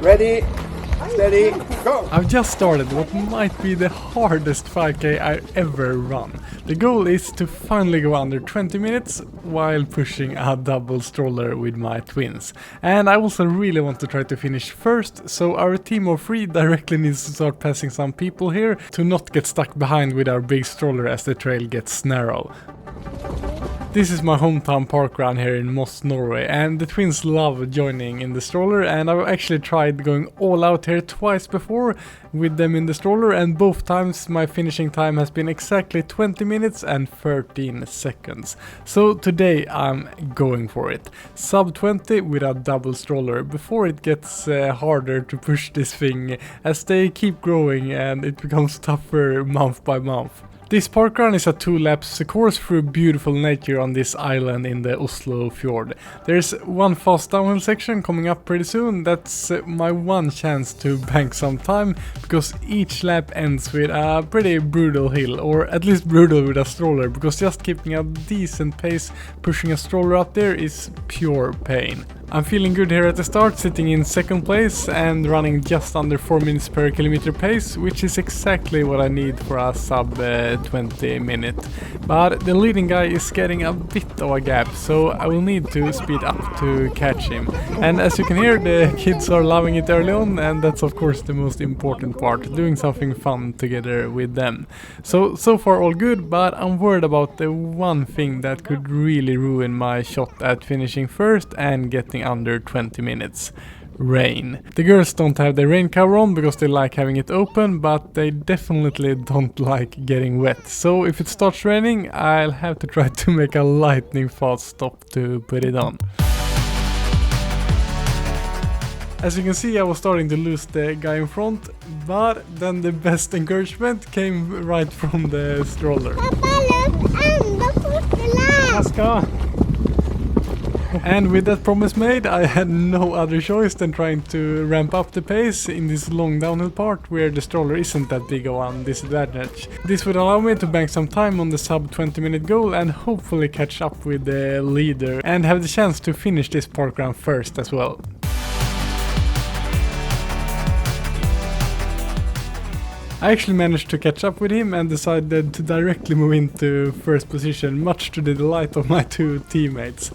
Ready, steady, go! I've just started what might be the hardest 5k I ever run. The goal is to finally go under 20 minutes while pushing a double stroller with my twins. And I also really want to try to finish first, so our team of 3 directly needs to start passing some people here to not get stuck behind with our big stroller as the trail gets narrow. This is my hometown parkrun here in Moss, Norway, and the twins love joining in the stroller, and I've actually tried going all out here twice before with them in the stroller, and both times my finishing time has been exactly 20 minutes and 13 seconds. So today I'm going for it. Sub 20 with a double stroller before it gets harder to push this thing as they keep growing and it becomes tougher month by month. This parkrun is a 2-laps course through beautiful nature on this island in the Oslo fjord. There's one fast downhill section coming up pretty soon. That's my one chance to bank some time, because each lap ends with a pretty brutal hill, or at least brutal with a stroller, because just keeping a decent pace pushing a stroller up there is pure pain. I'm feeling good here at the start, sitting in second place and running just under 4 minutes per kilometer pace, which is exactly what I need for a sub 20 minute. But the leading guy is getting a bit of a gap, so I will need to speed up to catch him. And as you can hear, the kids are loving it early on, and that's of course the most important part, doing something fun together with them. So far all good, but I'm worried about the one thing that could really ruin my shot at finishing first and getting under 20 minutes. Rain. The girls don't have their rain cover on because they like having it open, but they definitely don't like getting wet. So if it starts raining, I'll have to try to make a lightning fast stop to put it on. As you can see, I was starting to lose the guy in front, but then the best encouragement came right from the stroller. And with that promise made, I had no other choice than trying to ramp up the pace in this long downhill part where the stroller isn't that big of a disadvantage. This would allow me to bank some time on the sub 20 minute goal and hopefully catch up with the leader and have the chance to finish this parkrun first as well. I actually managed to catch up with him and decided to directly move into first position, much to the delight of my 2 teammates.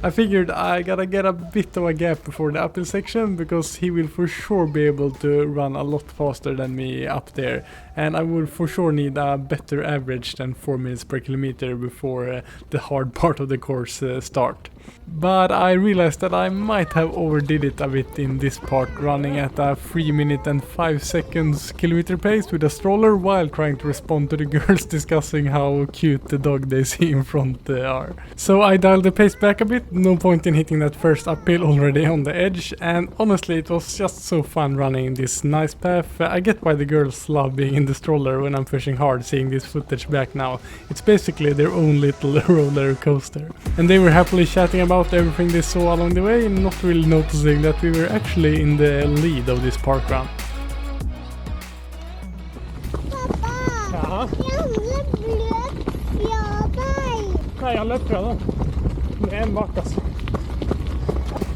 I figured I gotta get a bit of a gap before the uphill section, because he will for sure be able to run a lot faster than me up there, and I will for sure need a better average than 4 minutes per kilometer before the hard part of the course start. But I realized that I might have overdid it a bit in this part, running at a 3 minute and 5 seconds kilometer pace with a stroller while trying to respond to the girls discussing how cute the dog they see in front are. So I dialed the pace back a bit, no point in hitting that first uphill already on the edge, and honestly it was just so fun running this nice path. I get why the girls love being in the stroller when I'm pushing hard, seeing this footage back now. It's basically their own little roller coaster. And they were happily chatting about everything they saw along the way, not really noticing that we were actually in the lead of this parkrun. Pappa,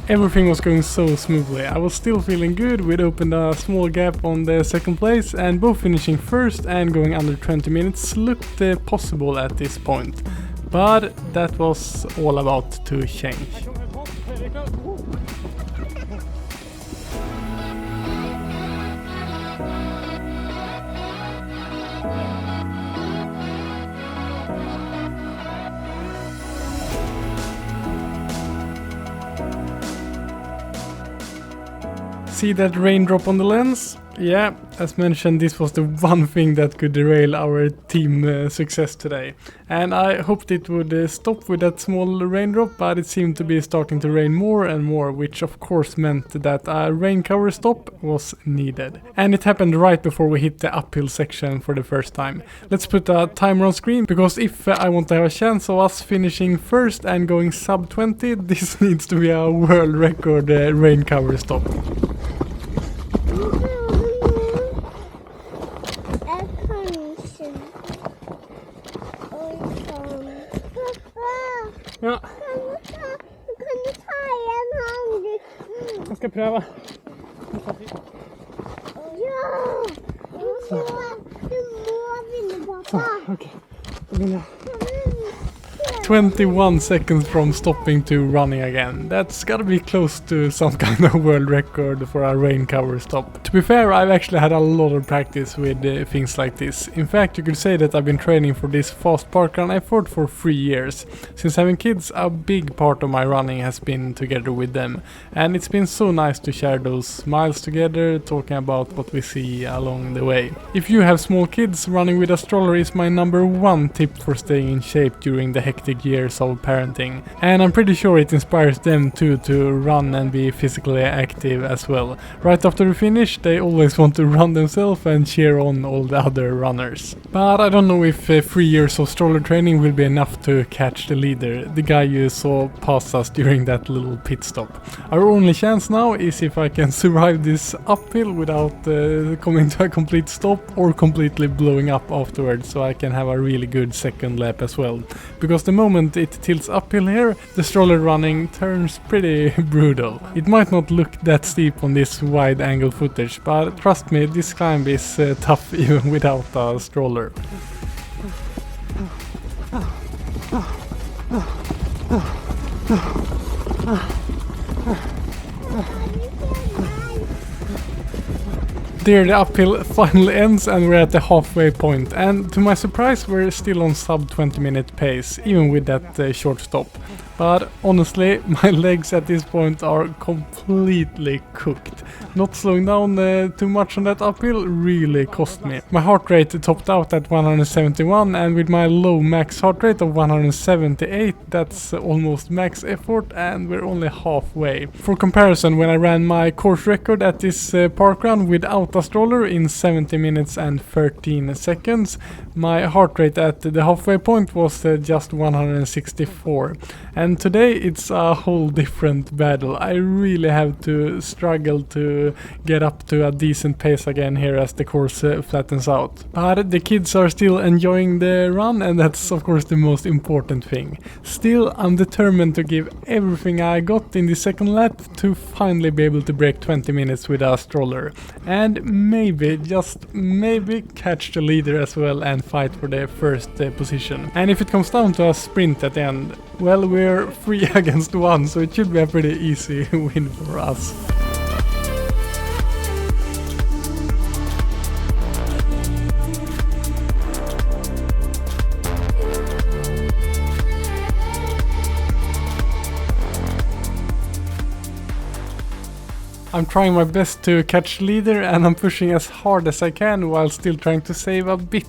Everything was going so smoothly. I was still feeling good. We'd opened a small gap on the second place, and both finishing first and going under 20 minutes looked possible at this point. But that was all about to change. See that raindrop on the lens? Yeah, as mentioned, this was the one thing that could derail our team success today. And I hoped it would stop with that small raindrop, but it seemed to be starting to rain more and more, which of course meant that a rain cover stop was needed. And it happened right before we hit the uphill section for the first time. Let's put a timer on screen, because if I want to have a chance of us finishing first and going sub 20, this needs to be a world record rain cover stop. pröva. Ja! Du må vinna, pappa. Okej, då vill jag. 21 seconds from stopping to running again. That's gotta be close to some kind of world record for a rain cover stop. To be fair, I've actually had a lot of practice with things like this. In fact, you could say that I've been training for this fast parkrun effort for 3 years. Since having kids, a big part of my running has been together with them. And it's been so nice to share those miles together, talking about what we see along the way. If you have small kids, running with a stroller is my number 1 tip for staying in shape during the hectic years of parenting, and I'm pretty sure it inspires them too to run and be physically active as well. Right after the finish, they always want to run themselves and cheer on all the other runners. But I don't know if 3 years of stroller training will be enough to catch the leader, the guy you saw pass us during that little pit stop. Our only chance now is if I can survive this uphill without coming to a complete stop or completely blowing up afterwards, so I can have a really good second lap as well. Because the moment it tilts uphill here, the stroller running turns pretty brutal. It might not look that steep on this wide angle footage, but trust me, this climb is tough even without a stroller. There the uphill finally ends and we're at the halfway point, and to my surprise we're still on sub 20-minute pace, even with that short stop. But honestly, my legs at this point are completely cooked. Not slowing down too much on that uphill really cost me. My heart rate topped out at 171, and with my low max heart rate of 178, that's almost max effort, and we're only halfway. For comparison, when I ran my course record at this parkrun without a stroller in 70 minutes and 13 seconds, my heart rate at the halfway point was just 164. And today it's a whole different battle. I really have to struggle to get up to a decent pace again here as the course flattens out. But the kids are still enjoying the run, and that's of course the most important thing. Still, I'm determined to give everything I got in the second lap to finally be able to break 20 minutes with a stroller. And maybe, just maybe, catch the leader as well and fight for the first position. And if it comes down to a sprint at the end, well, we're 3 against 1, so it should be a pretty easy win for us. I'm trying my best to catch the leader, and I'm pushing as hard as I can while still trying to save a bit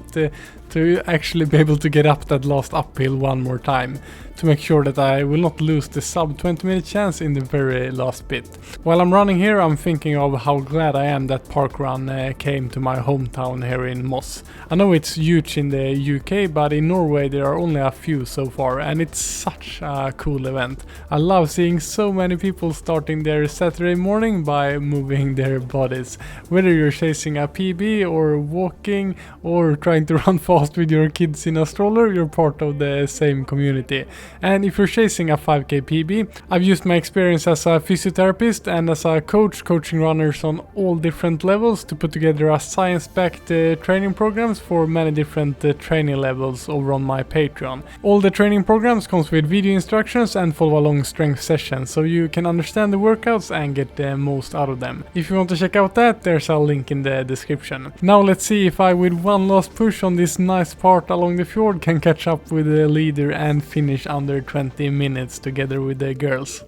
to actually be able to get up that last uphill one more time, to make sure that I will not lose the sub 20-minute chance in the very last bit. While I'm running here, I'm thinking of how glad I am that parkrun came to my hometown here in Moss. I know it's huge in the UK, but in Norway there are only a few so far, and it's such a cool event. I love seeing so many people starting their Saturday morning by moving their bodies. Whether you're chasing a PB or walking or trying to run fast with your kids in a stroller, you're part of the same community. And if you're chasing a 5k PB, I've used my experience as a physiotherapist and as a coach coaching runners on all different levels to put together a science-backed training programs for many different training levels over on my Patreon. All the training programs comes with video instructions and follow along strength sessions, so you can understand the workouts and get the most out of them. If you want to check out that, there's a link in the description. Now let's see if I, with one last push on this nice part along the fjord, can catch up with the leader and finish under 20 minutes together with the girls.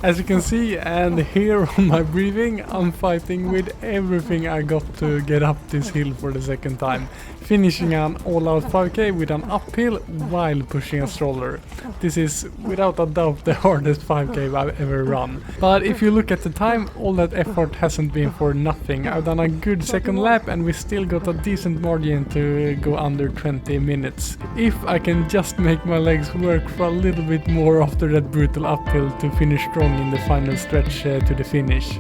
As you can see and hear on my breathing, I'm fighting with everything I got to get up this hill for the second time, finishing an all-out 5k with an uphill while pushing a stroller. This is without a doubt the hardest 5k I've ever run. But if you look at the time, all that effort hasn't been for nothing. I've done a good second lap and we still got a decent margin to go under 20 minutes. If I can just make my legs work for a little bit more after that brutal uphill to finish strong in the final stretch to the finish.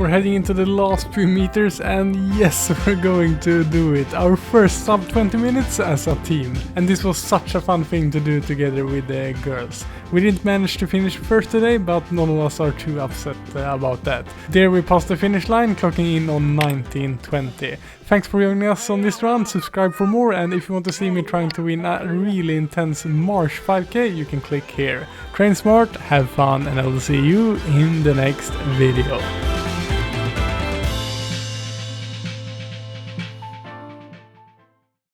We're heading into the last few meters, and yes, we're going to do it. Our first sub 20 minutes as a team. And this was such a fun thing to do together with the girls. We didn't manage to finish first today, but none of us are too upset about that. There we passed the finish line, clocking in on 19:20. Thanks for joining us on this run, subscribe for more, and if you want to see me trying to win a really intense March 5k, you can click here. Train smart, have fun, and I will see you in the next video.